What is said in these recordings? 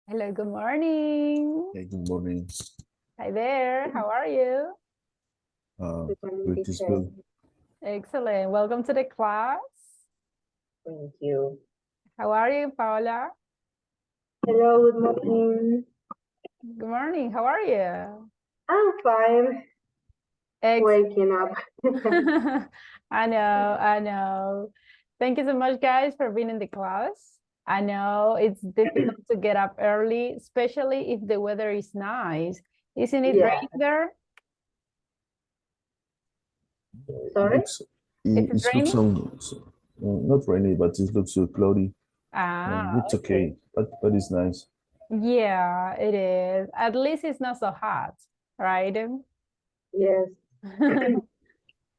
Hello, good morning. Hey, good morning. Hi there, how are you? Good morning, Great as teacher. well. Excellent. Welcome to the class. Thank you. How are you, Paola? Hello, good morning. Good morning. How are you? I'm fine. Excellent. Waking up. I know. Thank you so much, guys, for being in the class. I know it's difficult to get up early, especially if the weather is nice. Isn't it Yeah. raining there? It Sorry? looks, Is it it looks raining? not rainy, but it looks cloudy. Ah, It's okay. okay, but it's nice. Yeah, it is. At least it's not so hot, right? Yes.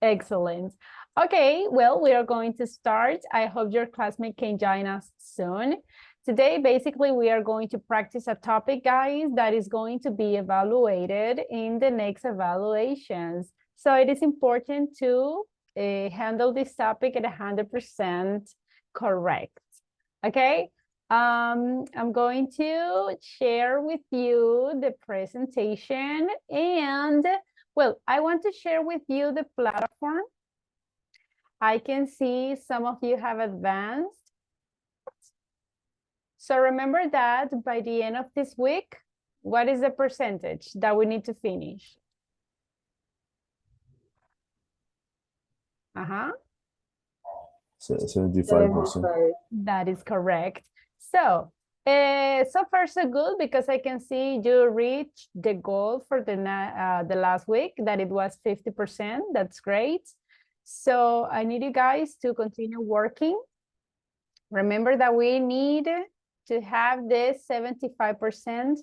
Excellent. Okay, well, we are going to start. I hope your classmate can join us soon. Today, basically, we are going to practice a topic, guys, that is going to be evaluated in the next evaluations. So it is important to handle this topic at 100% correct. Okay, I'm going to share with you the presentation and well, I want to share with you the platform. I can see some of you have advanced. So remember that by the end of this week, what is the percentage that we need to finish? 75%. That is correct. So far so good because I can see you reached the goal for the last week that it was 50%. That's great. So I need you guys to continue working. Remember that we need to have this 75%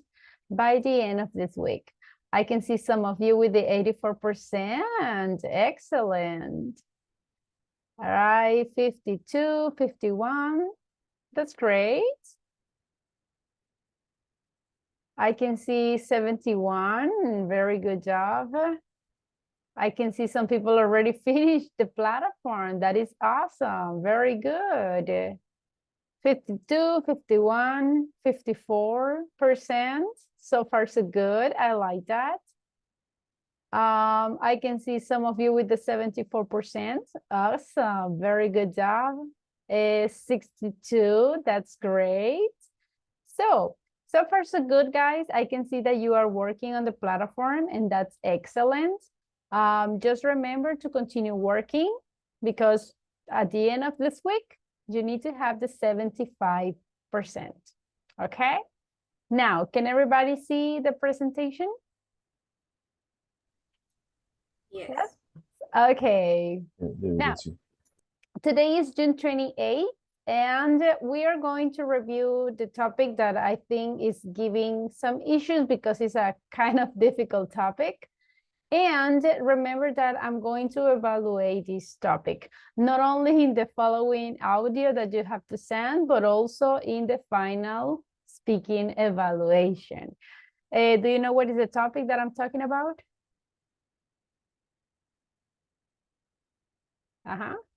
by the end of this week. I can see some of you with the 84%. Excellent. All right, 52, 51. That's great. I can see 71. Very good job. I can see some people already finished the platform. That is awesome. Very good. 52, 51, 54%. So far, so good. I like that. I can see some of you with the 74%. Awesome. Very good job. 62. That's great. So far, so good, guys. I can see that you are working on the platform, and that's excellent. Just remember to continue working because at the end of this week, you need to have the 75%. Okay? Now, can everybody see the presentation? Yes. Okay. There we Now, go. See. today is June 28th, and we are going to review the topic that I think is giving some issues because it's a kind of difficult topic. And remember that I'm going to evaluate this topic, not only in the following audio that you have to send, but also in the final speaking evaluation. Do you know what is the topic that I'm talking about?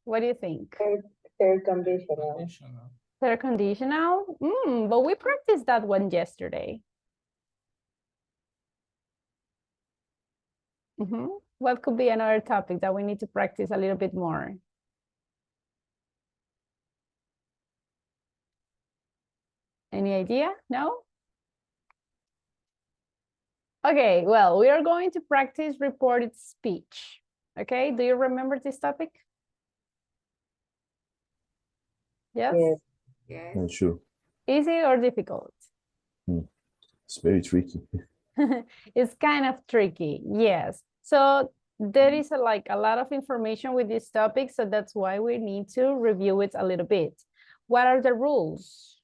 What do you think? Third conditional. Third conditional? But we practiced that one yesterday. What could be another topic that we need to practice a little bit more? Any idea? No? Okay, well, we are going to practice reported speech. Okay, do you remember this topic? Yes? Yes. Not sure. Easy or difficult? It's very tricky. It's kind of tricky, yes. So there is like a lot of information with this topic, so that's why we need to review it a little bit. What are the rules?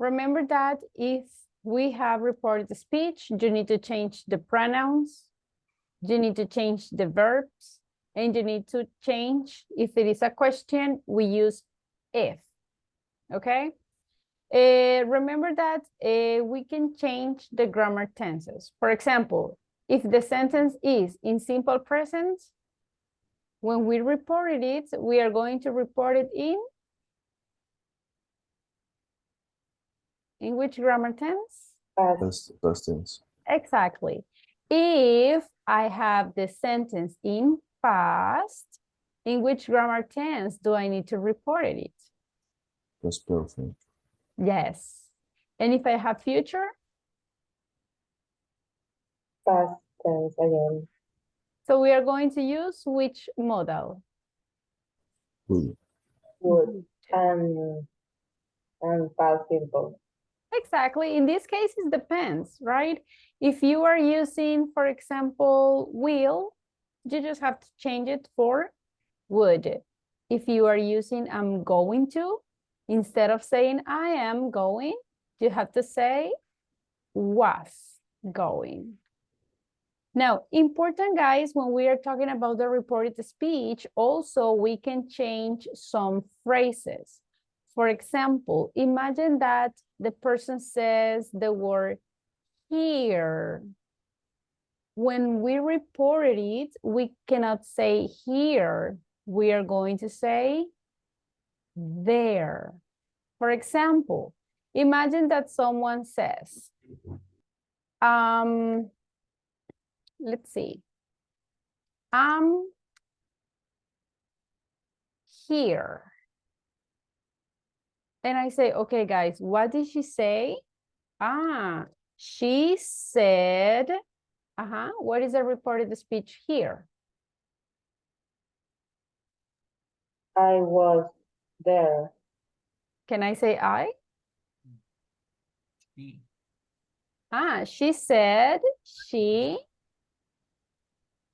Remember that if we have reported speech, you need to change the pronouns, you need to change the verbs, and you need to change, if it is a question, we use if, okay? Remember that we can change the grammar tenses. For example, if the sentence is in simple present, when we reported it, we are going to report it in which grammar tense? Past tense. Exactly. If I have the sentence in past, in which grammar tense do I need to report it? Past perfect. Yes. And if I have future? Past tense again. So we are going to use which modal? Good. Would. And past simple. Exactly. In this case, it depends, right? If you are using, for example, will, you just have to change it for would. If you are using I'm going to, instead of saying I am going, you have to say was going. Now, important guys, when we are talking about the reported speech, also we can change some phrases. For example, imagine that the person says the word here. When we report it, we cannot say here. We are going to say there. For example, imagine that someone says, let's see, I'm here. And I say, okay, guys, what did she say? Ah, she said, what is the reported speech here? I was there. Can I say I? She. She said she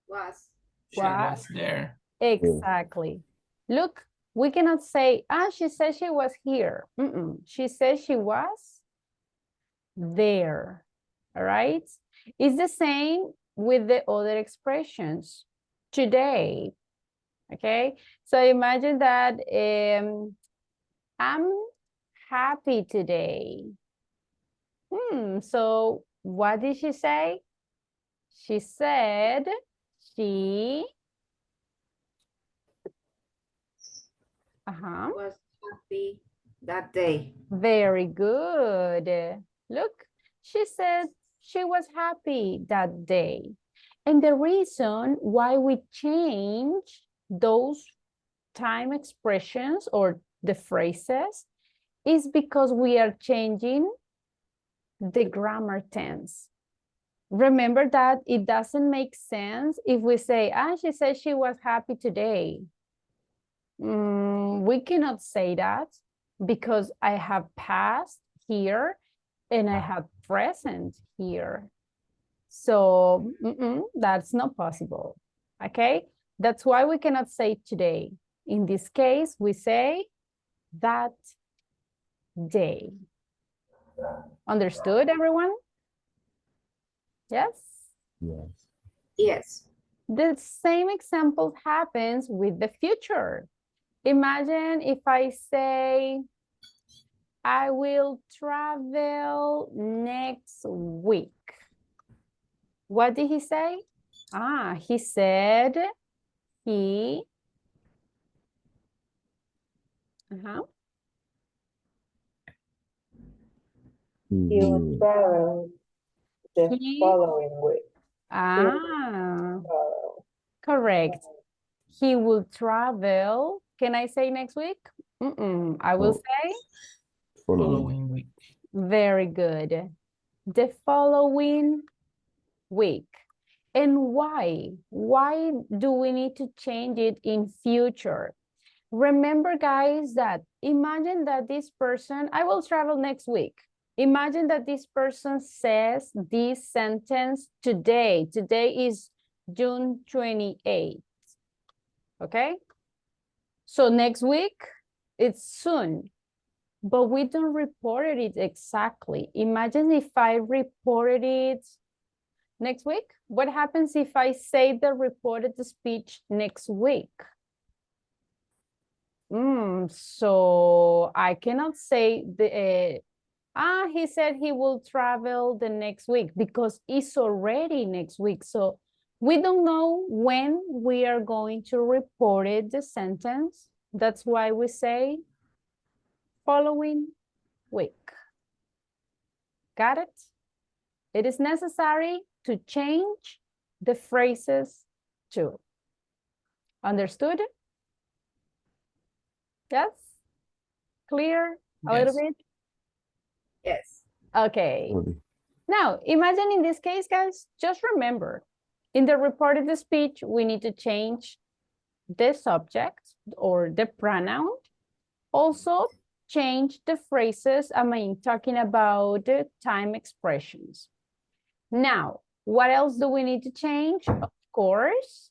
Was. She was there. exactly. Look, we cannot say, she said she was here. She said she was there. All right. It's the same with the other expressions. Today. Okay. So imagine that I'm happy today. So what did she say? She said she Was happy that day. very good. Look, she said she was happy that day. And the reason why we change those time expressions or the phrases is because we are changing the grammar tense. Remember that it doesn't make sense if we say, she said she was happy today. We cannot say that because I have past here and I have present here. So that's not possible, okay? That's why we cannot say today. In this case, we say that day. Understood, everyone? Yes? Yes. Yes. The same example happens with the future. Imagine if I say, I will travel next week. What did he say? He said he, He will travel the following week. Correct. He will travel. Can I say next week? I will say Following week. very good. The following week. And why? Why do we need to change it in future? Remember, guys, that imagine that this person, I will travel next week. Imagine that this person says this sentence today. Today is June 28th. Okay? So next week, it's soon. But we don't report it exactly. Imagine if I reported it next week. What happens if I say the reported speech next week? So I cannot say he said he will travel the next week because it's already next week. So we don't know when we are going to report it, the sentence. That's why we say following week. Got it? it is necessary to change the phrases too. Understood? Yes? Clear a little Yes. bit? Yes. Okay. Fully. Now, imagine in this case, guys, just remember, in the reported speech, we need to change the subject or the pronoun. Also, change the phrases, talking about the time expressions. Now, what else do we need to change? Of course,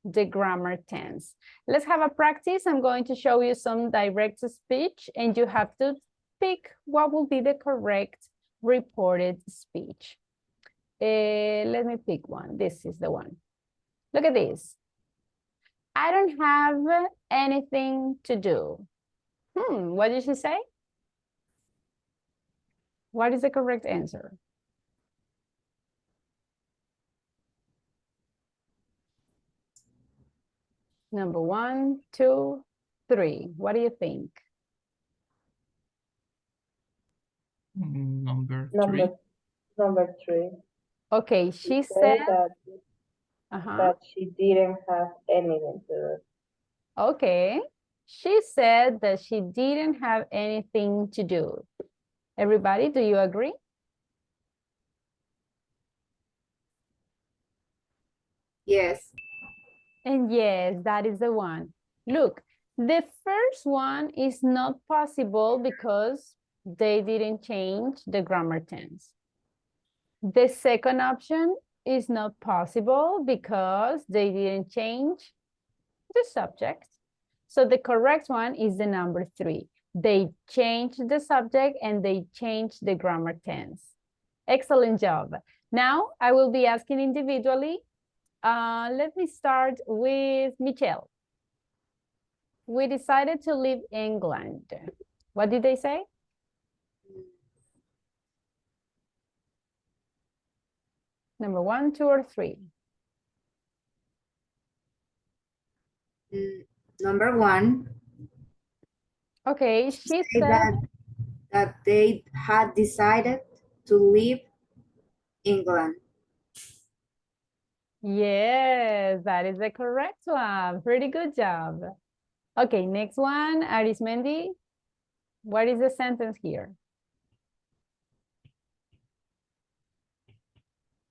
the grammar tense. Let's have a practice. I'm going to show you some direct speech, and you have to pick what will be the correct reported speech. Let me pick one. This is the one. Look at this. I don't have anything to do. What did she say? What is the correct answer? Number 1, 2, 3. What do you think? Number Number 3. number 3. Okay, she Say said, that she didn't have anything to do. okay. She said that she didn't have anything to do. Everybody, do you agree? Yes. And yes, that is the one. Look, the first one is not possible because they didn't change the grammar tense. The second option is not possible because they didn't change the subject. So the correct one is the number 3. They changed the subject and they changed the grammar tense. Excellent job. Now I will be asking individually. Let me start with Michelle. We decided to leave England. What did they say? Number 1, 2, or 3? Number 1. Okay, she said that they had decided to leave England. yes, that is the correct one. Pretty good job. Okay, next one, Arismendi. What is the sentence here?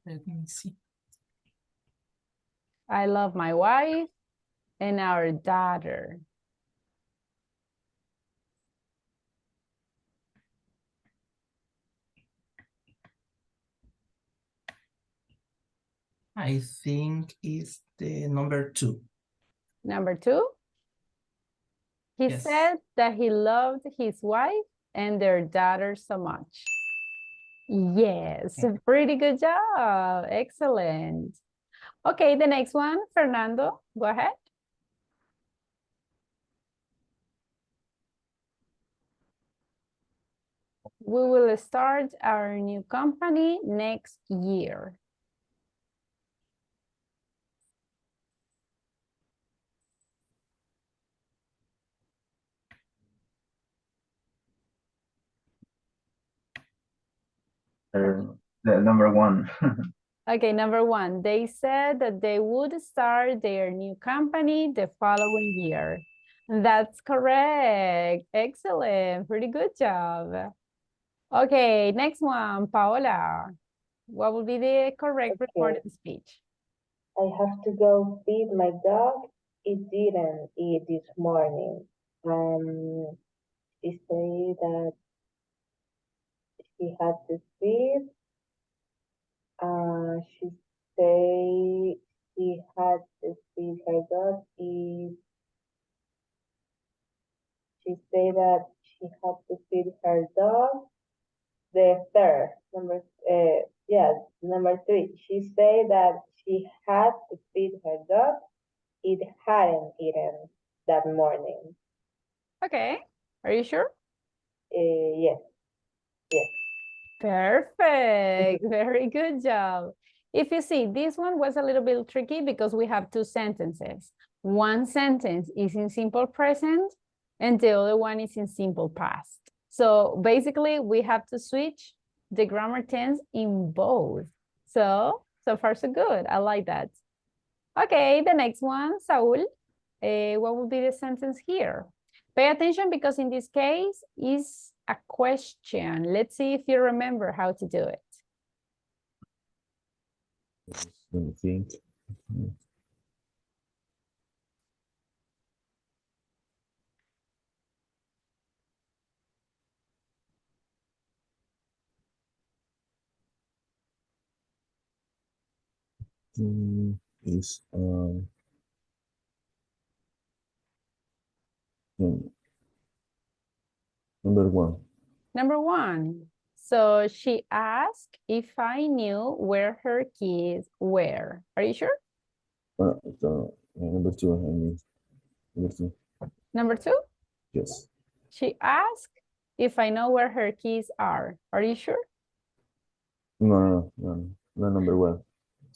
Let me see. I love my wife and our daughter. I think it's the number 2. Number 2? He Yes. said that he loved his wife and their daughter so much. Yes, pretty good job. Excellent. Okay, the next one, Fernando, go ahead. We will start our new company next year. The number 1. Okay, number 1, they said that they would start their new company the following year. That's correct. Excellent. Pretty good job. Okay, next one, Paola. What will be the correct reported speech? I have to go feed my dog. It didn't eat this morning. She said that she had to feed. She said she had to feed her dog. She said that she had to feed her dog. The third number, number 3. She said that she had to feed her dog. It hadn't eaten that morning. Okay, are you sure? Yes. Yes. Perfect. Very good job. If you see, this one was a little bit tricky because we have 2 sentences. One sentence is in simple present and the other one is in simple past. So basically we have to switch the grammar tense in both. So far so good. I like that. Okay, the next one, Saul. What will be the sentence here? Pay attention because in this case is a question. Let's see if you remember how to do it. Let me think. Is number one. Number one. So she asked if I knew where her keys were. Are you sure? Number two. I mean, number two. Number two? Yes. She asked if I know where her keys are. Are you sure? No, number one.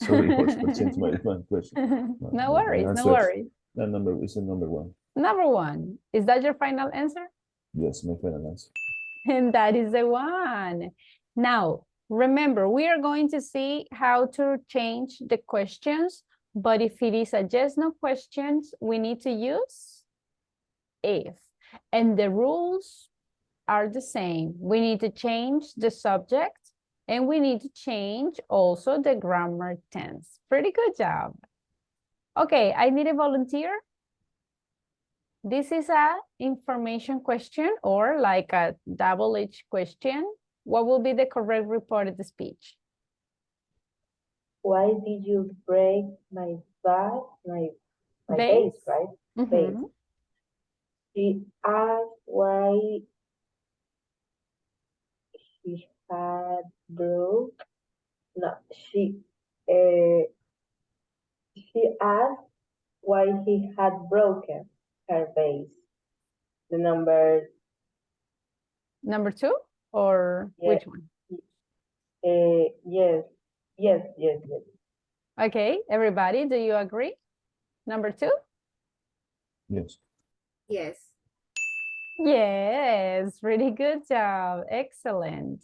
Sorry for changing my question. No my worries, no answer. worries. That number is a number one. Number one. Is that your final answer? Yes, my final answer. And that is the one. Now, remember, we are going to see how to change the questions, but if it is a yes, no questions, we need to use if. And the rules are the same. We need to change the subject and we need to change also the grammar tense. Pretty good job. Okay, I need a volunteer. This is a information question or like a double-edged question. What will be the correct reported speech? Why did you break my vase, my Vase? vase, right? Mhm. Vase. She asked why he had broke. No, she asked why he had broken her vase. The number, Number two or Yeah. which one? yes. Okay, everybody, do you agree? Number two? Yes. Yes. Yes, really good job. Excellent.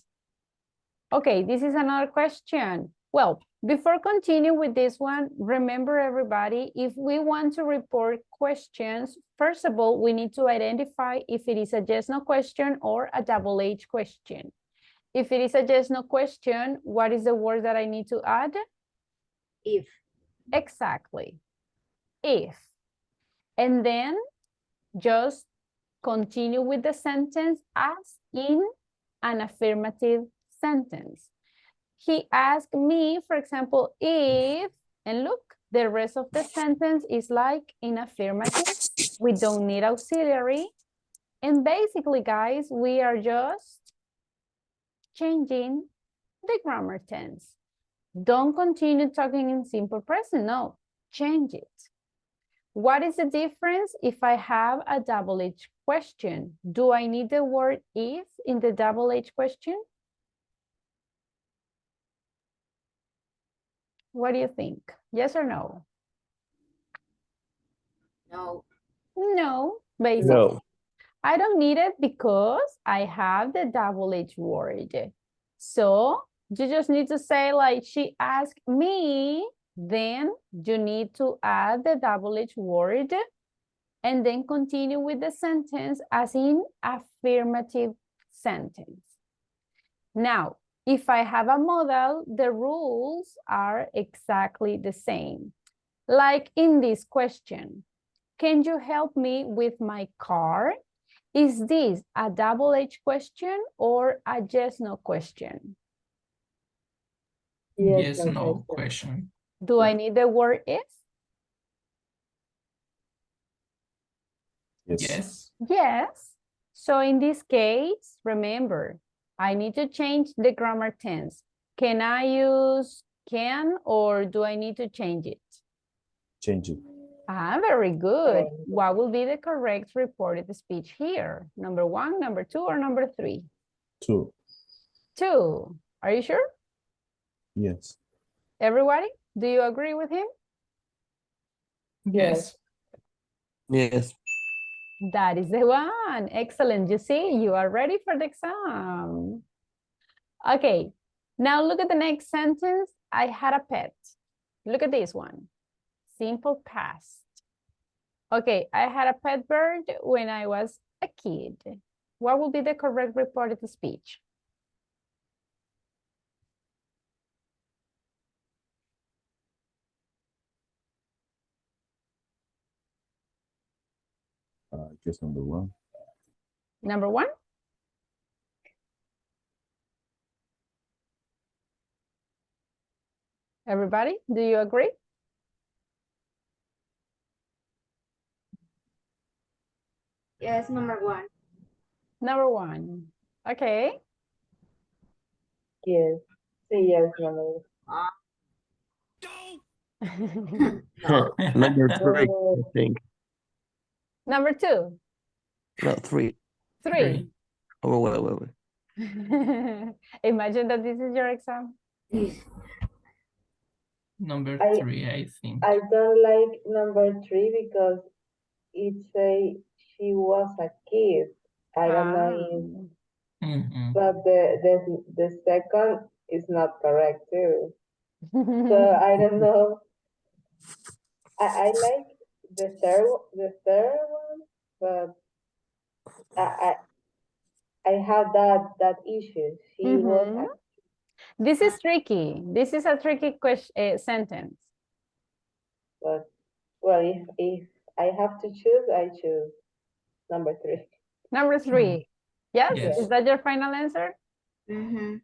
Okay, this is another question. Well, before continuing with this one, remember everybody, if we want to report questions, first of all, we need to identify if it is a yes, no question or a double H question. If it is a yes, no question, what is the word that I need to add? If. Exactly, if. And then just continue with the sentence as in an affirmative sentence. He asked me, for example, if, and look, the rest of the sentence is like in affirmative. We don't need auxiliary. And basically, guys, we are just changing the grammar tense. Don't continue talking in simple present. No, change it. What is the difference if I have a double H question? Do I need the word if in the double H question? What do you think? Yes or no? No. No, basically. No. I don't need it because I have the double H word. So you just need to say like she asked me, then you need to add the double H word and then continue with the sentence as in affirmative sentence. Now, if I have a modal, the rules are exactly the same. Like in this question, can you help me with my car? Is this a double H question or a yes, no question? Yes, no question. Do I need the word if? Yes. Yes. Yes. So in this case, remember, I need to change the grammar tense. Can I use can or do I need to change it? Change it. Ah, very good. Change it. What will be the correct reported speech here? Number one, number two, or number three? Two. Two. Are you sure? Yes. Everybody, do you agree with him? Yes. Yes. That is the one. Excellent. You see, you are ready for the exam. Okay, now look at the next sentence. I had a pet. Look at this one. Simple past. Okay, I had a pet bird when I was a kid. What will be the correct reported speech? I guess number one. Number one? Everybody, do you agree? yes, number one. Number one. Okay. Yes. Sí, yes, number. No. Number three, I Oh, think. Number two. No, three. Three. Oh, wait. Imagine that this is your exam. Number I- 3, I think. I don't like number 3 because it say she was a kid. I don't know if, Mhm. but the second is not correct too. So I don't know. I like the third one, but I have that issue. She was Mhm. a, This is tricky. This is a tricky question, sentence. but well, if I have to choose, I choose number 3. Number three. Yes? Yes. Is that your final answer? Mm-hmm.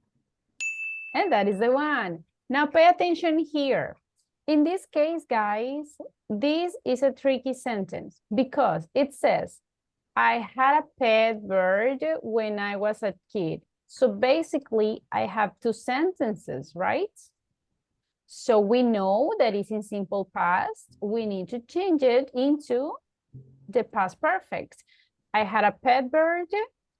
And that is the one. Now pay attention here. In this case, guys, this is a tricky sentence because it says, I had a pet bird when I was a kid. So basically, I have two sentences, right? So we know that it's in simple past. We need to change it into the past perfect. I had a pet bird.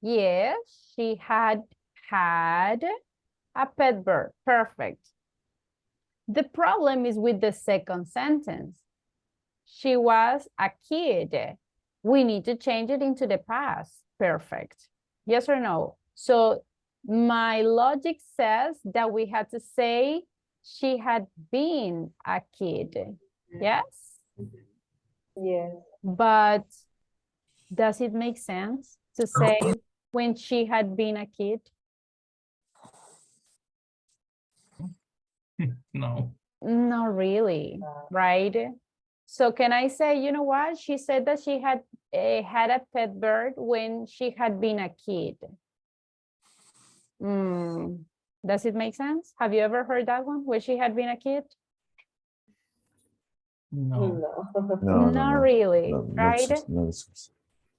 Yes, she had a pet bird. Perfect. The problem is with the second sentence. She was a kid. We need to change it into the past. Perfect. Yes or no? So my logic says that we had to say she had been a kid. Yes? Yes. But does it make sense to say when she had been a kid? No. Not really, right? So can I say, you know what? She said that she had a pet bird when she had been a kid. Does it make sense? Have you ever heard that one, where she had been a kid? No. No. Not really, No, right? no,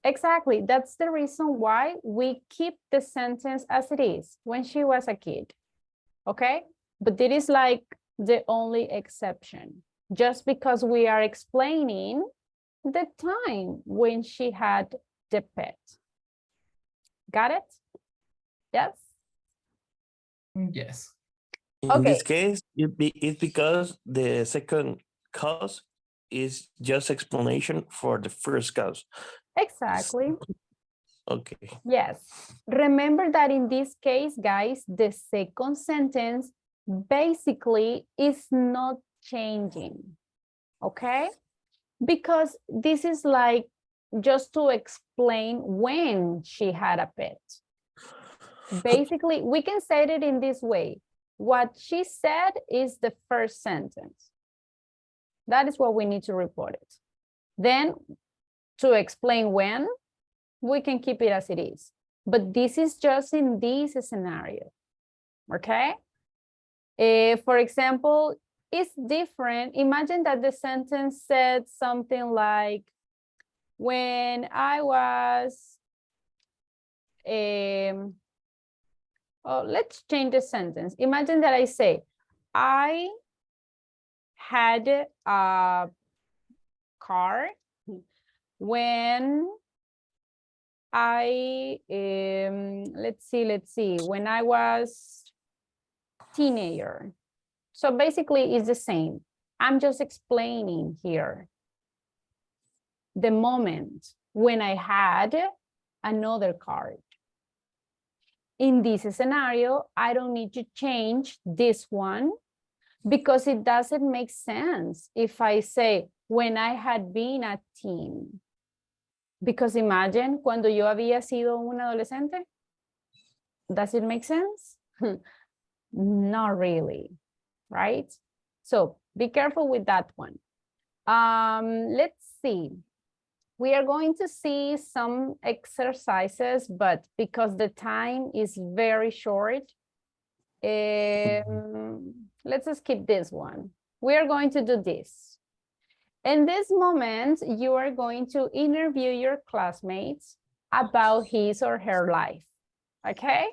Exactly. That's the reason why we keep the sentence as it is, when she was a kid. Okay? But it is like the only exception, just because we are explaining the time when she had the pet. Got it? Yes? Yes. In this Okay. case, it's because the second cause is just explanation for the first cause. Exactly. Okay. Yes. Remember that in this case, guys, the second sentence basically is not changing. Okay? Because this is like just to explain when she had a pet. Basically, we can say it in this way. What she said is the first sentence. That is what we need to report it. Then to explain when, we can keep it as it is. But this is just in this scenario, okay? For example, it's different. Imagine that the sentence said something like, when I was, let's change the sentence. Imagine that I say, I had a car when I, let's see, when I was teenager. So basically it's the same. I'm just explaining here the moment when I had another card. in this scenario, I don't need to change this one because it doesn't make sense if I say when I had been a teen. Because imagine cuando yo había sido un adolescente. Does it make sense? Not really, right? So be careful with that one. Let's see. We are going to see some exercises, but because the time is very short, let's skip this one. We are going to do this. In this moment, you are going to interview your classmates about his or her life, okay?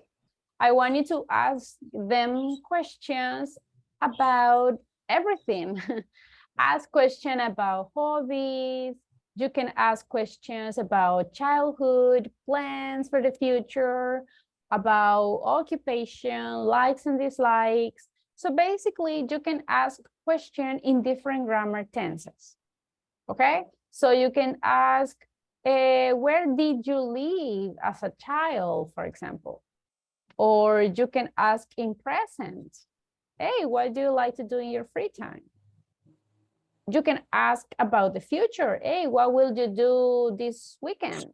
I want you to ask them questions about everything. Ask questions about hobbies. You can ask questions about childhood, plans for the future, about occupation, likes and dislikes. So basically, you can ask questions in different grammar tenses. Okay, so you can ask, where did you live as a child, for example? Or you can ask in present, hey, what do you like to do in your free time? You can ask about the future, hey, what will you do this weekend?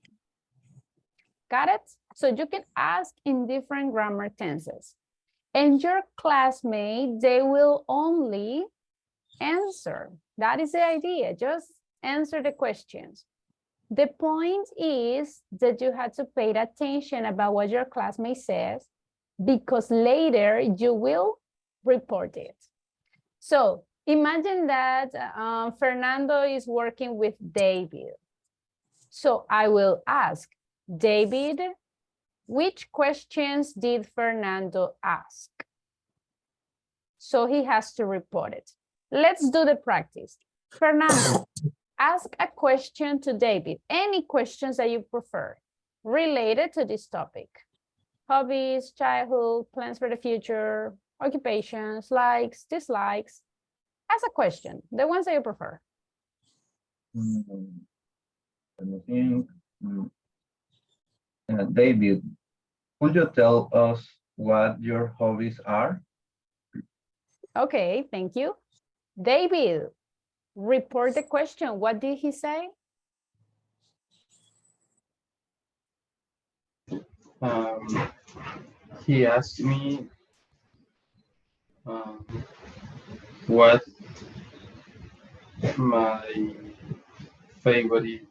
Got it? So you can ask in different grammar tenses. And your classmate, they will only answer. That is the idea, just answer the questions. The point is that you have to pay attention about what your classmate says because later you will report it. So imagine that Fernando is working with David. So I will ask, David, which questions did Fernando ask? So he has to report it. Let's do the practice. Fernando, ask a question to David. Any questions that you prefer related to this topic. Hobbies, childhood, plans for the future, occupations, likes, dislikes. Ask a question, the ones that you prefer. Let me think. David, could you tell us what your hobbies are? Okay, thank you. David, report the question. What did he say? He asked me what my favorite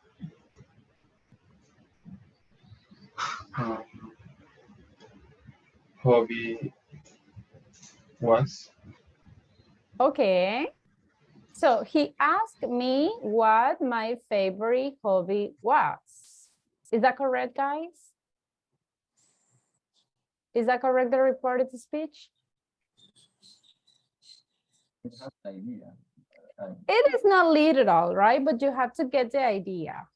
hobby was. Okay. So he asked me what my favorite hobby was. Is that correct, guys? Is that correct, the reported speech? It has an idea. It is not literal, right? But you have to get the idea.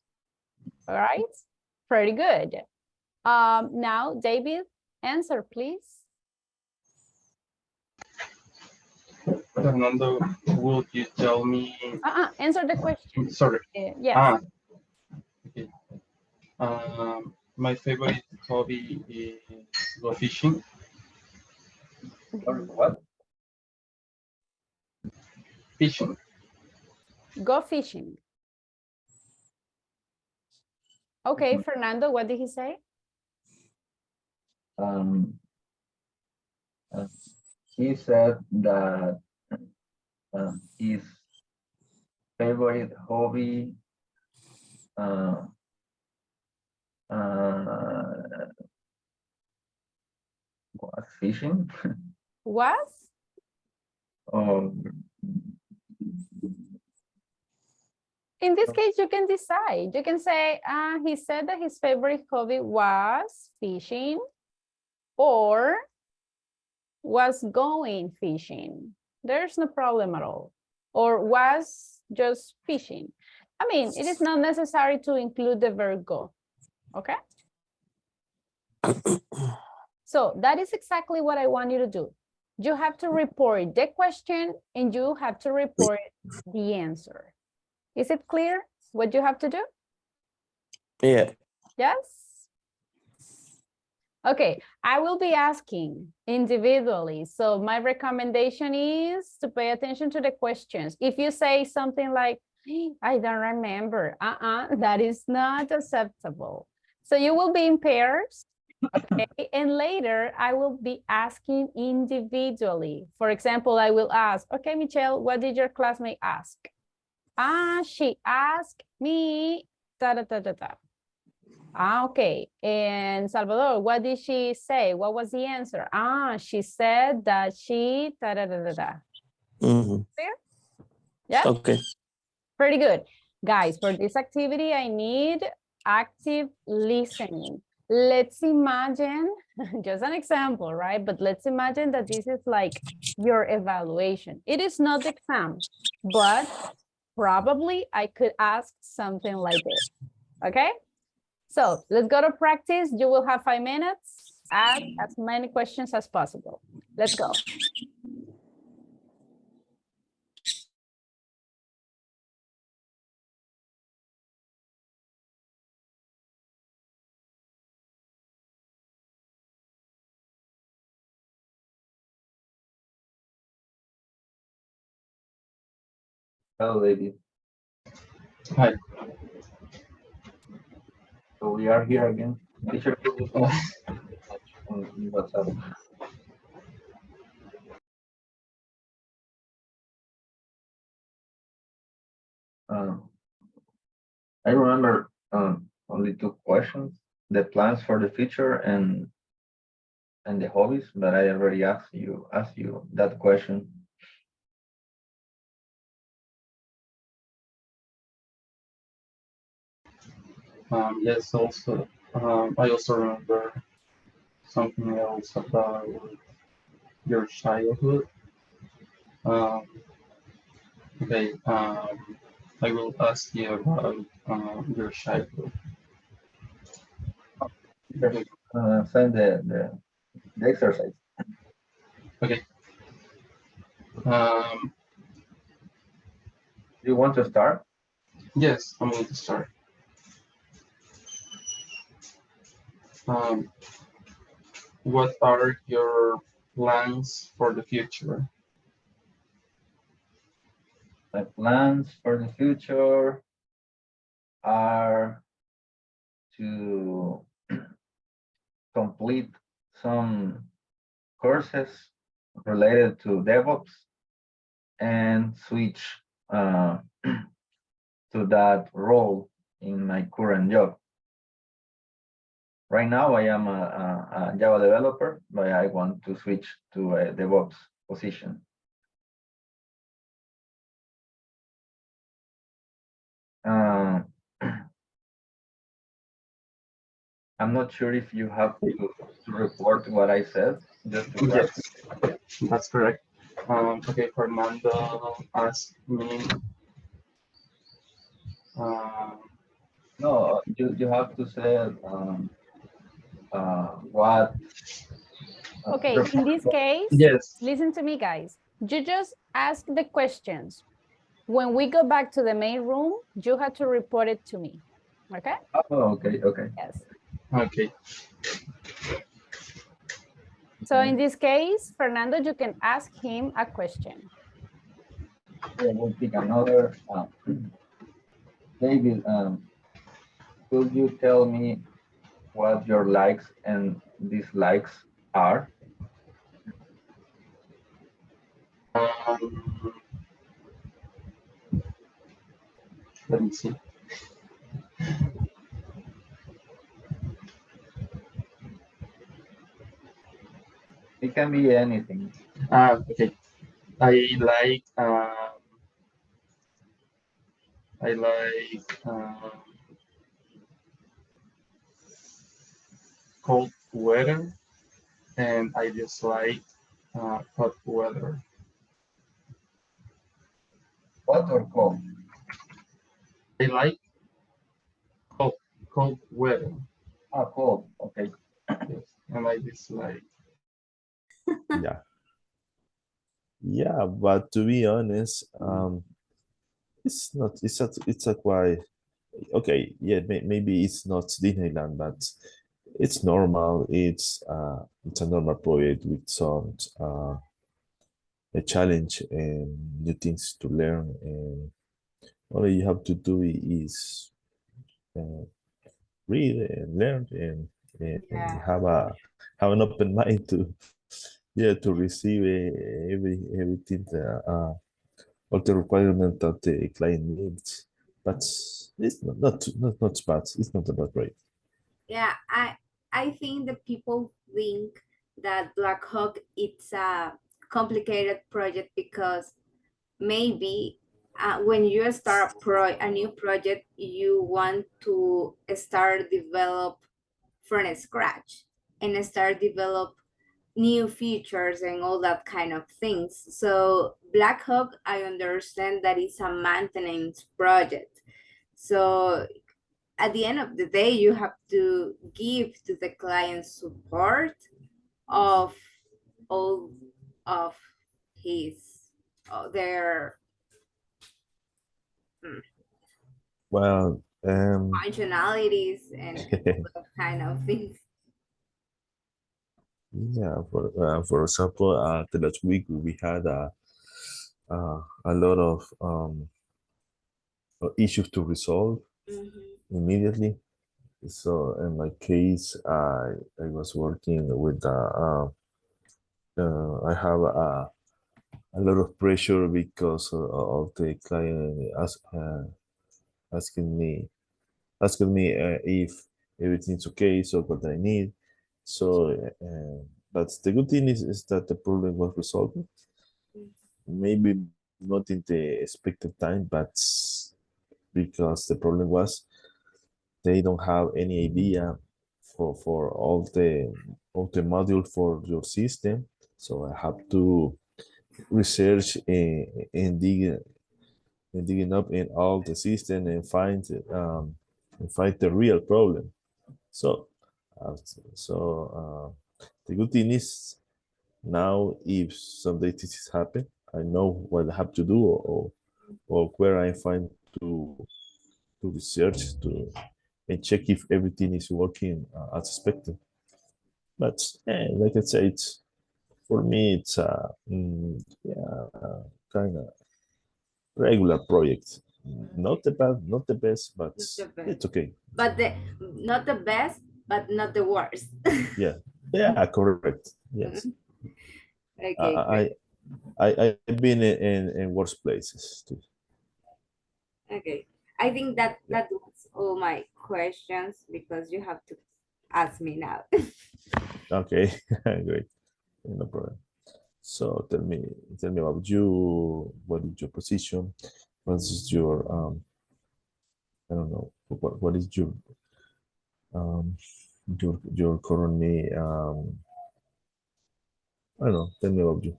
All right, pretty good. Now, David, answer, please. Fernando, would you tell me? Answer the question. Sorry. Yes. Okay. My favorite hobby is go fishing. Sorry, what? Fishing. Go fishing. Okay, Fernando, what did he say? He said that his favorite hobby was fishing. Was? Or In this case, you can decide. You can say, he said that his favorite hobby was fishing or was going fishing. There's no problem at all. Or was just fishing. I mean, it is not necessary to include the verb go, okay? So that is exactly what I want you to do. You have to report the question and you have to report the answer. Is it clear what you have to do? Yeah. Yes? Okay, I will be asking individually. So my recommendation is to pay attention to the questions. If you say something like, I don't remember, that is not acceptable. So you will be in pairs, okay? And later I will be asking individually. For example, I will ask, okay, Michelle, what did your classmate ask? She asked me, da, da, da, da, da. Okay. And Salvador, what did she say? What was the answer? She said that she da da da da da. Mhm. Clear? Yeah, Okay. pretty good. Guys, for this activity, I need active listening. Let's imagine, just an example, right? But let's imagine that this is like your evaluation. It is not the exam, but probably I could ask something like this, okay? So let's go to practice. You will have 5 minutes. Ask as many questions as possible. Let's go. Hello, lady. Hi. So we are here again. Teacher, could you tell us on WhatsApp? I remember only 2 questions: the plans for the future and the hobbies. But I already asked you that question. Yes, also, I also remember something else about your childhood. Um, okay, I will ask you about your childhood. Okay. Send the exercise. Okay. Do you want to start? Yes, I'm going to start. What are your plans for the future? My plans for the future are to complete some courses related to DevOps and switch to that role in my current job. Right now, I am a Java developer, but I want to switch to a DevOps position. I'm not sure if you have to report what I said, just to Yes, that's correct. Okay, Fernando asked me. No, you have to say what. Okay, in this case, Yes. listen to me, guys. You just ask the questions. When we go back to the main room, you have to report it to me. Okay? Oh, okay, okay. Yes. Okay. So in this case, Fernando, you can ask him a question. Yeah, we'll pick another. David, could you tell me what your likes and dislikes are? Let me see. It can be anything. Okay. I like cold weather, and I dislike hot weather. Hot or cold? I like cold weather. Cold. Okay. Yes, and I dislike. Yeah. Yeah, but to be honest, it's not. It's a quite okay. Yeah, maybe it's not Disneyland, but it's normal. It's a normal project with some a challenge and new things to learn. And all you have to do is uh, read and learn and Yeah. have an open mind to to receive everything all the requirement that the client needs. But it's not bad. It's not about right. Yeah, I think that people think that Black Hawk it's a complicated project because maybe when you start a new project, you want to start develop from scratch and start develop new features and all that kind of things. So Black Hawk, I understand that it's a maintenance project. So at the end of the day, you have to give to the client support of all of his their Well, functionalities and all that kind of things. yeah. For example, the last week we had a lot of issues to resolve Mhm. immediately. So in my case, I was working with I have a lot of pressure because of the client asking me if everything's okay, so what I need. So, but the good thing is that the problem was resolved. Maybe not in the expected time, but because the problem was they don't have any idea for all the module for your system. So I have to research and digging up in all the system and find the real problem. So uh, the good thing is now if someday this is happen, I know what I have to do or where I find to research to and check if everything is working as expected. But like I say, it's for me it's kind of regular project. Not the bad, not the best, but Not the best. it's okay. But the not the best, but not the worst. Yeah, yeah, correct. Yes, Okay, I great. I've been in worse places too. Okay. I think that Yeah. that was all my questions because you have to ask me now. Okay, great, no problem. So tell me about you. What is your position? What is your I don't know. What is um your currently I don't know. Tell me about you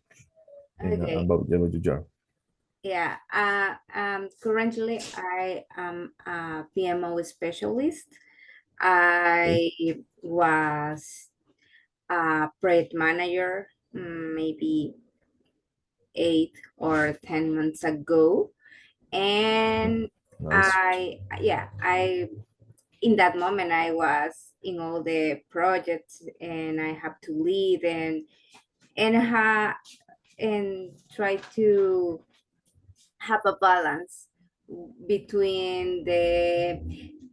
and Okay. about your job. Yeah. Currently I am a PMO specialist. Okay. I was a project manager maybe 8 or 10 months ago. And Nice. I in that moment I was in all the projects and I have to lead and and try to have a balance between the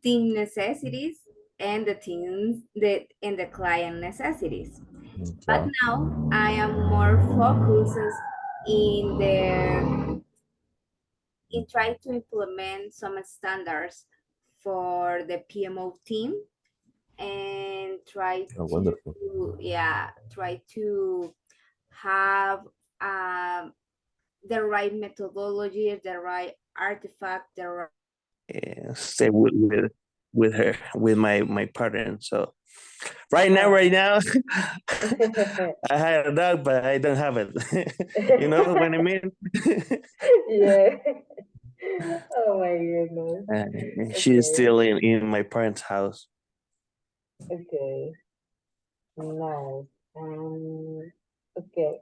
team necessities and the teams that and the client necessities. But Yeah. now I am more focused in the in trying to implement some standards for the PMO team and try Oh, to wonderful. try to have um, the right methodology, the right artifact, the right Stay with her with my partner. So right now, I had a dog, but I don't have it. You know what I mean? Yeah. Oh my goodness. She's Okay. still in my parents' house. Okay. Nice. Okay.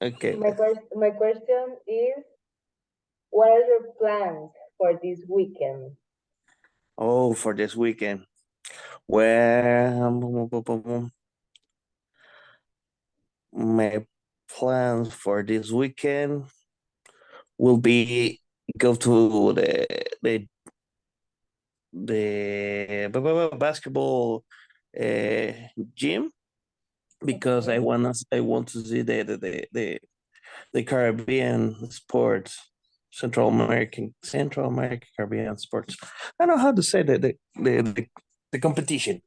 Okay. My question is, what are your plans for this weekend? Oh, for this weekend. Well, my plans for this weekend will be go to the basketball gym because Okay. I want to see the Caribbean sports, Central American Caribbean sports. I don't know how to say the competition,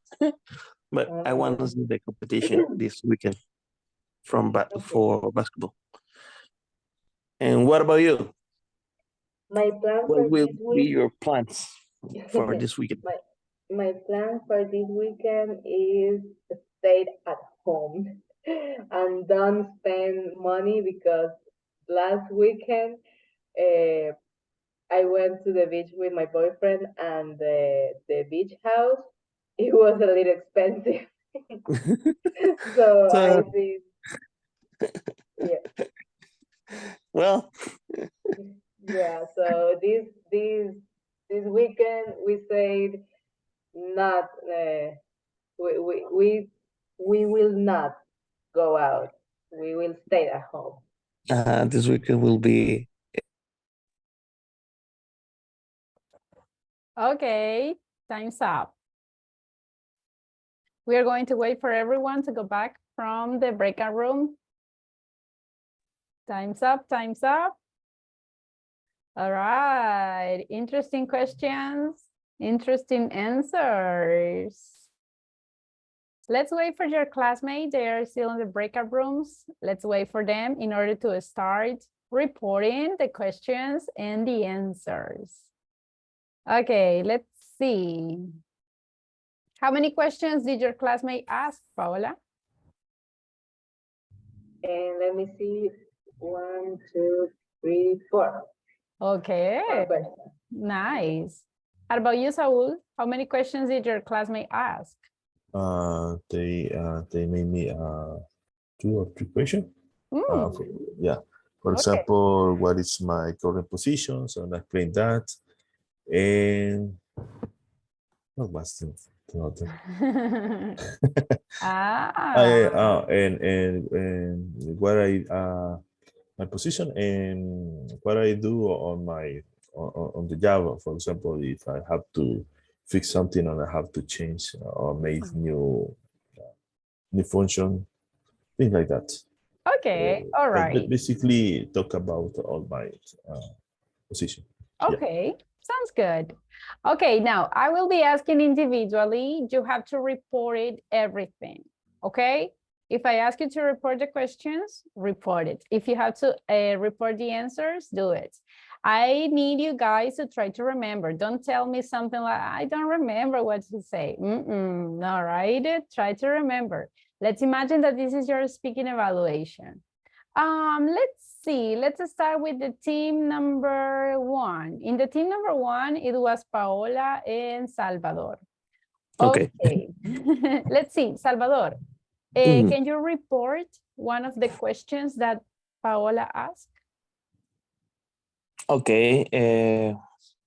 but I want to see the competition this weekend Okay. for basketball. And what about you? My plan What for will this be week, your plans for this weekend? my plan for this weekend is to stay at home and don't spend money because last weekend I went to the beach with my boyfriend and the beach house. It was a little expensive. So I So, think, yeah, well, yeah. So this weekend we said not we will not go out. We will stay at home. this weekend will be Okay, time's up. We are going to wait for everyone to go back from the breakout room. Time's up, time's up. All right, interesting questions, interesting answers. Let's wait for your classmates. They are still in the breakout rooms. Let's wait for them in order to start reporting the questions and the answers. Okay, let's see. How many questions did your classmate ask, Paola? And let me see. 1, 2, 3, 4. Okay, 4 questions. nice. How about you, Saul? How many questions did your classmate ask? They made me 2 or 3 questions. Mm, Yeah. For okay. example, what is my current position? So I explain that. And what was the other? Ah, And what I my position and what I do on my on the Java. For example, if I have to fix something and I have to change or make new function, things like that. okay, all But right. basically talk about all my position. Yeah. Okay, sounds good. Okay, now I will be asking individually. You have to report it everything, okay? If I ask you to report the questions, report it. If you have to report the answers, do it. I need you guys to try to remember. Don't tell me something like, I don't remember what to say. All right, try to remember. Let's imagine that this is your speaking evaluation. Let's see. Let's start with the team number 1. In the team number 1, it was Paola and Salvador. okay. Let's see, Salvador. Mhm. Can you report one of the questions that Paola asked? Okay.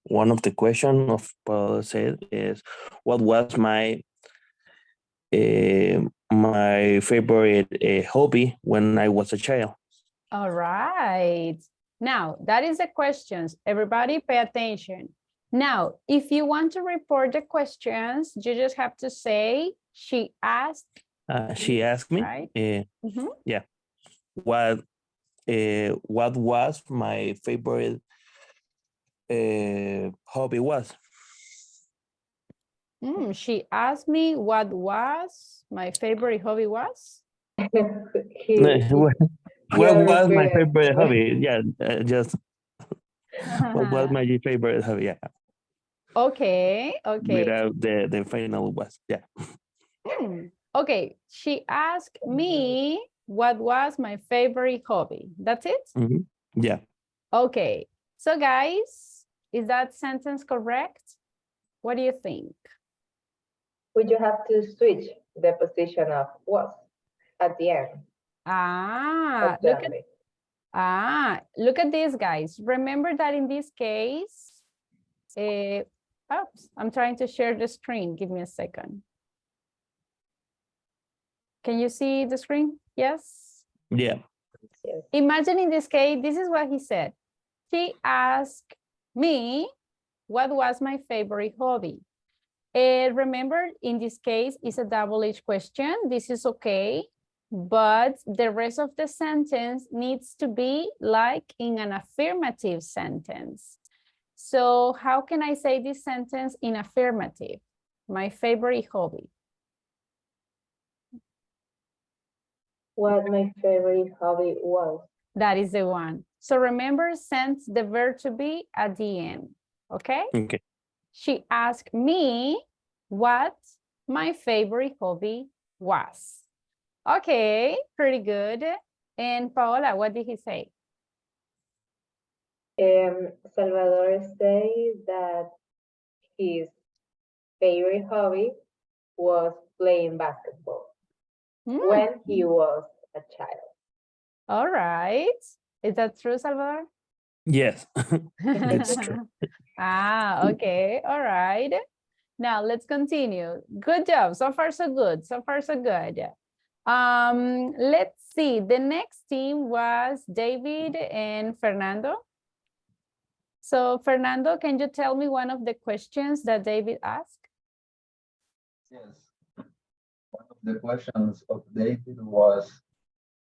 One of the question of Paul said is, what was my favorite hobby when I was a child? All right. Now, that is the questions. Everybody pay attention. Now, if you want to report the questions, you just have to say, she asked. She asked me, Right. Mhm. yeah, what was my favorite hobby was. She asked me what was my favorite hobby was. What Yeah, was my repeat it. favorite hobby? Yeah, just what was my favorite hobby? Yeah, Okay, okay. without the final was. Yeah. Okay, she asked me what was my favorite hobby. That's it? Mm-hmm. Yeah. Okay, so guys, is that sentence correct? What do you think? Would you have to switch the position of was at the end? Look at this, guys. Remember that in this case, oops, I'm trying to share the screen. Give me a second. Can you see the screen? Yes. Yeah. Yes. Imagine in this case, this is what he said. He asked me what was my favorite hobby. Remember, in this case, it's a double-edged question. This is okay, but the rest of the sentence needs to be like in an affirmative sentence. So how can I say this sentence in affirmative? My favorite hobby. What my favorite hobby was. That is the one. So remember, send the verb to be at the end, okay? Okay. She asked me what my favorite hobby was. Okay, pretty good. And Paola, what did he say? Salvador say that his favorite hobby was playing basketball when he was a child. All right. Is that true, Salvador? Yes, that's true. Ah, okay. All right. Now let's continue. Good job. So far, so good. So far, so good. Let's see. The next team was David and Fernando. So Fernando, can you tell me one of the questions that David asked? Yes. One of the questions of David was,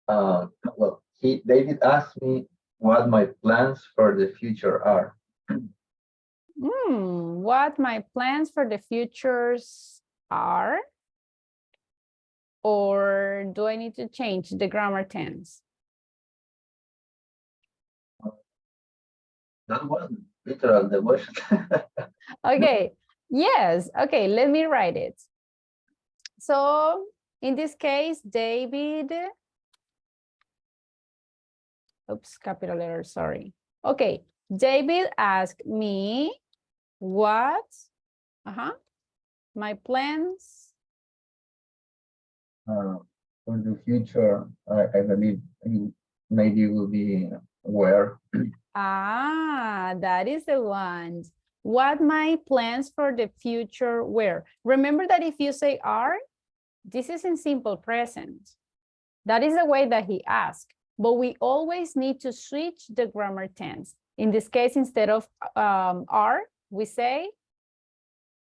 well, David asked me what my plans for the future are. What my plans for the futures are? Or do I need to change the grammar tense? That was literal the question. Okay, yes, okay, let me write it. So in this case, David, oops, capital letter, sorry. Okay, David asked me what, my plans. For the future, I believe maybe will be where. Ah, that is the one. What my plans for the future were. Remember that if you say are, this is in simple present. That is the way that he asked, but we always need to switch the grammar tense. In this case, instead of are, we say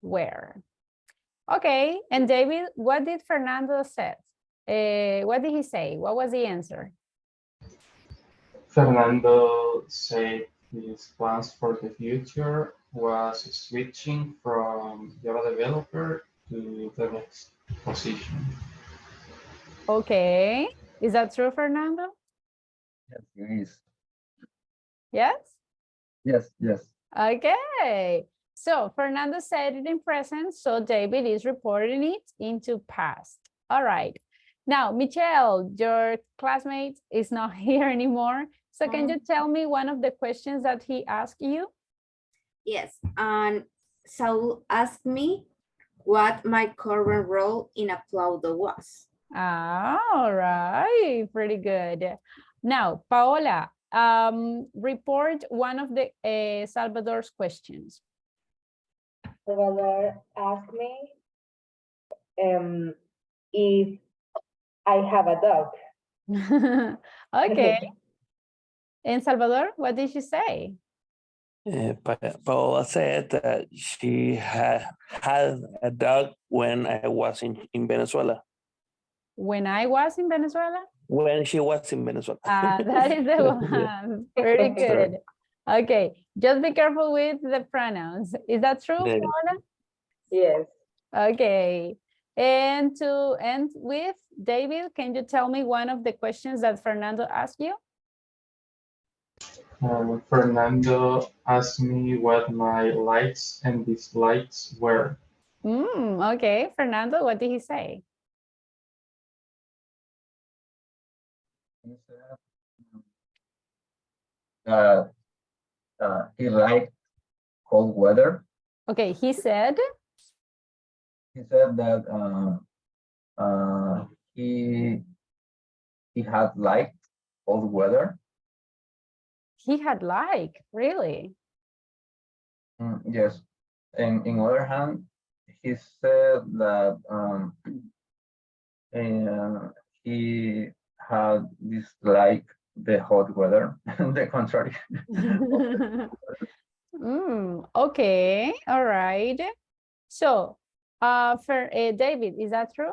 where. Okay, and David, what did Fernando say? What did he say? What was the answer? Fernando said his plans for the future was switching from Java developer to the next position. Okay, is that true, Fernando? Yes, it is. Yes? Yes, yes. Okay, so Fernando said it in present, so David is reporting it into past. All right. Now, Michelle, your classmate is not here anymore. So can you tell me one of the questions that he asked you? Yes, and Saul asked me what my current role in Aplaudo was. Ah, all right, pretty good. Now, Paola, report one of the Salvador's questions. Salvador asked me if I have a dog. Okay. And Salvador, what did she say? Paola said that she had a dog when I was in Venezuela. When I was in Venezuela? When she was in Venezuela. That is the one. Pretty good. Okay, just be careful with the pronouns. Is that true, Yeah. Paola? Yes. Okay. And to end with, David, can you tell me one of the questions that Fernando asked you? Fernando asked me what my likes and dislikes were. Okay, Fernando, what did he say? He said he liked cold weather. Okay, he said. He said that he had liked cold weather. He had like, really? Yes. And in other hand, he said that and he had dislike the hot weather, the contrary. Okay, all right. So, for David, is that true?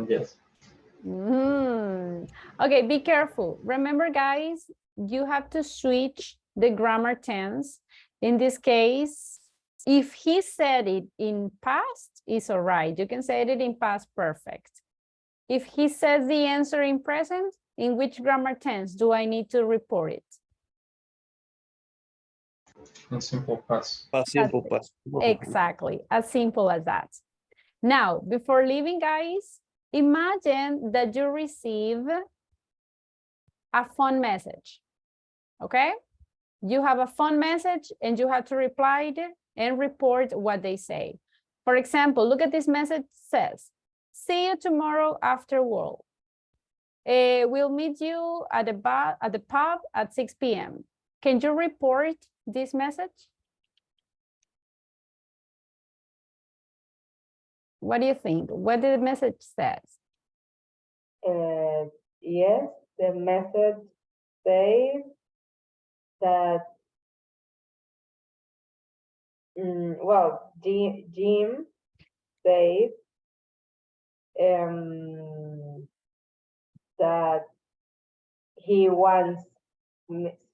Yes. Okay, be careful. Remember, guys, you have to switch the grammar tense. In this case, if he said it in past, it's all right. You can say it in past perfect. If he says the answer in present, in which grammar tense do I need to report it? In simple past. Simple past. Exactly, as simple as that. Now, before leaving, guys, imagine that you receive a phone message, okay? You have a phone message and you have to reply and report what they say. For example, look at this message says, see you tomorrow after work. We'll meet you at the pub at 6 p.m. Can you report this message? What do you think? What the message says? Yes, the message says that, well, Jim says that he wants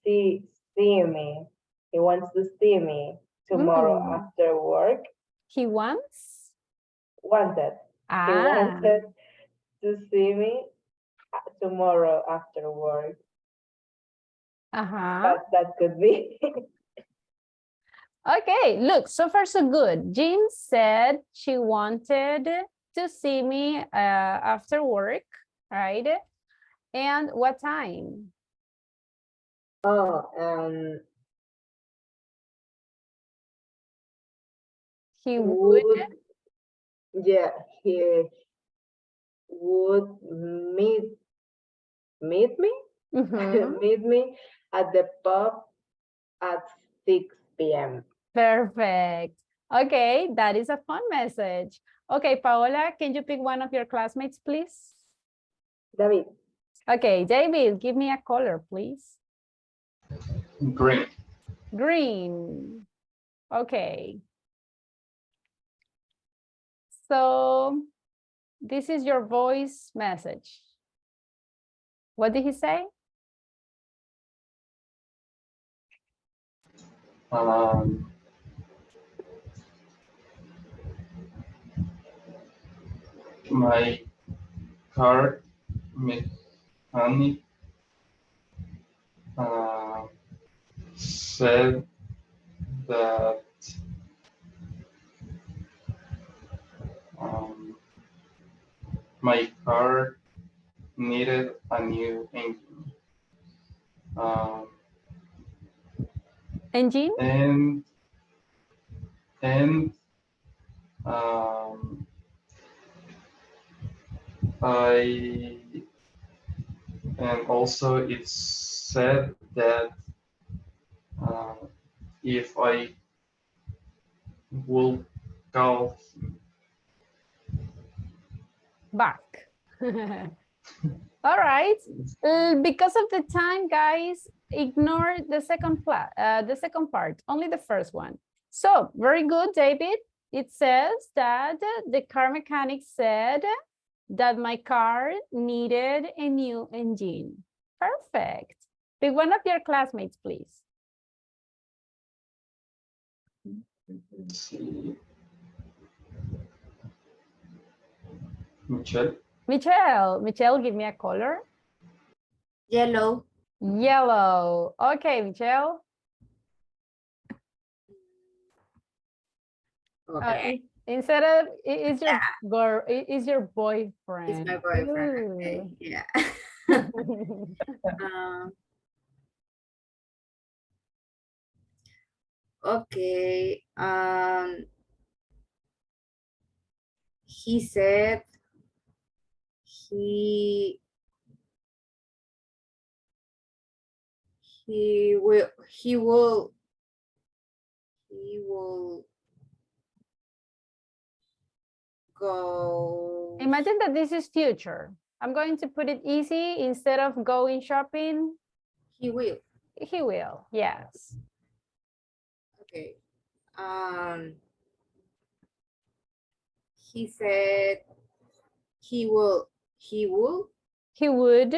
see me. He wants to see me tomorrow after work. He wants? Wanted. He wanted to see me tomorrow after work. That could be. Okay, look, so far so good. Jean said she wanted to see me after work, right? And what time? He would. Yeah, he would meet me meet me at the pub at 6 p.m. Perfect. Okay, that is a fun message. Okay, Paola, can you pick one of your classmates, please? David. Okay, David, give me a color, please. Green. Green. Okay. So this is your voice message. What did he say? My car mechanic said that my car needed a new engine. Engine? And also it said that if I will call him back. All right. Because of the time, guys, ignore the second part, only the first one. So very good, David. It says that the car mechanic said that my car needed a new engine. Perfect. Pick one of your classmates, please. Let's see. Michelle. Michelle, give me a color. Yellow. Yellow. Okay, Michelle. Okay. Instead of is your girl, is your boyfriend. It's my boyfriend. Okay. Yeah. Okay. He said he will go. Imagine that this is future. I'm going to put it easy. Instead of going shopping, He will. he will. Yes. Okay. He said he will. He will He would.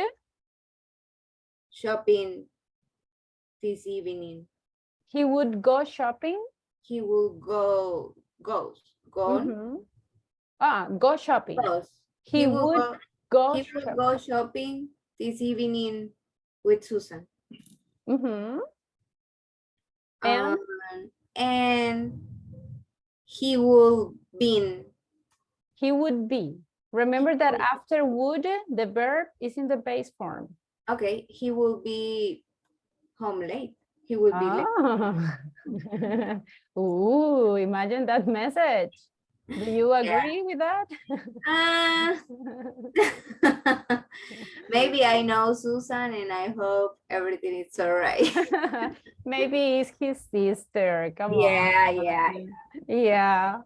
shopping this evening. He would go shopping. He will go. Goes. Gone. Mhm. Ah, go shopping. Goes. He will would go. go He will shopping. go shopping this evening with Susan. Mhm. And And he will be. he would be. Remember that after would, the verb is in the base form. Okay, he will be home late. He will be late. Ah. Ooh, imagine that message. Do you agree with that? Uh, maybe I know Susan and I hope everything is all right. Maybe it's his sister. Come Yeah, on. yeah. Yeah.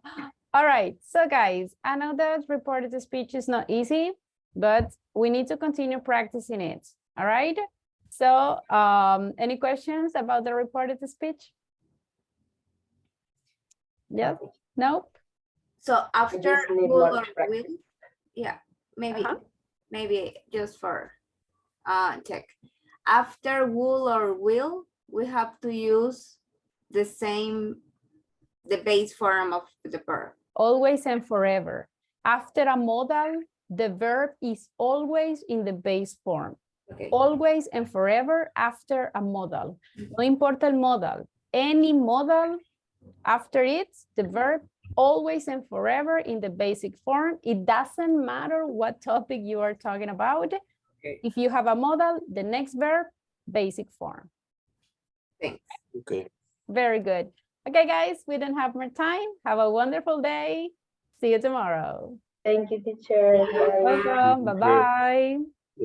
All right. So guys, I know that reported speech is not easy, but we need to continue practicing it. All right. So any questions about the reported speech? Yes? Nope. So after just need will more or practice. will, yeah, maybe Uh-huh. maybe just for check. After will or will, we have to use the base form of the verb. Always and forever. After a modal, the verb is always in the base form. Okay. Always and forever after a modal. No importa el modal. Any modal after it, the verb always and forever in the basic form. It doesn't matter what topic you are talking about. Okay. If you have a modal, the next verb, basic form. Thanks. Okay. Very good. Okay, guys, we don't have more time. Have a wonderful day. See you tomorrow. Thank you, teacher. Bye. Welcome. Bye-bye.